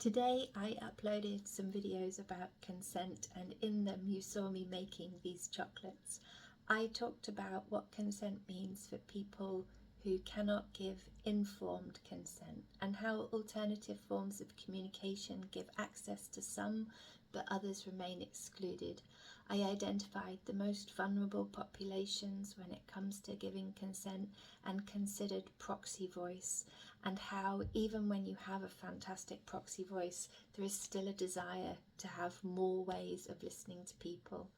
Today I uploaded some videos about consent, and in them you saw me making these chocolates. I talked about what consent means for people who cannot give informed consent, and how alternative forms of communication give access to some but others remain excluded. I identified the most vulnerable populations when it comes to giving consent and considered proxy voice, and how even when you have a fantastic proxy voice, there is still a desire to have more ways of listening to people.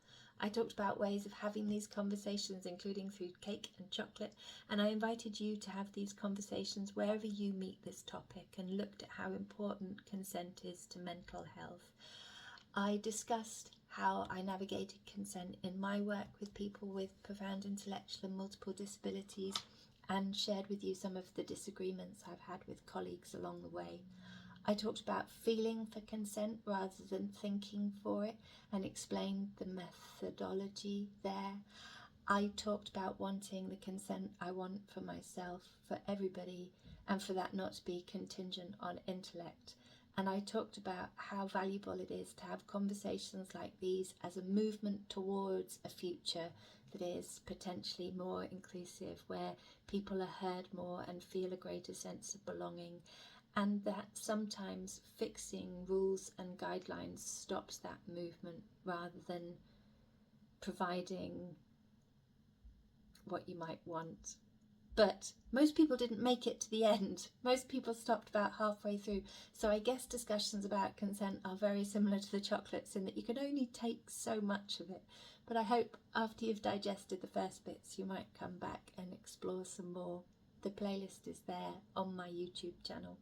I talked about ways of having these conversations, including through cake and chocolate, and I invited you to have these conversations wherever you meet this topic, and looked at how important consent is to mental health. I discussed how I navigated consent in my work with people with profound intellectual and multiple disabilities, and shared with you some of the disagreements I've had with colleagues along the way. I talked about feeling for consent rather than thinking for it, and explained the methodology there. I talked about wanting the consent I want for myself, for everybody, and for that not to be contingent on intellect. And I talked about how valuable it is to have conversations like these as a movement towards a future that is potentially more inclusive, where people are heard more and feel a greater sense of belonging, and that sometimes fixing rules and guidelines stops that movement rather than providing what you might want. But most people didn't make it to the end. Most people stopped about halfway through. So I guess discussions about consent are very similar to the chocolates in that you can only take so much of it. But I hope after you've digested the first bits, you might come back and explore some more. The playlist is there on my YouTube channel.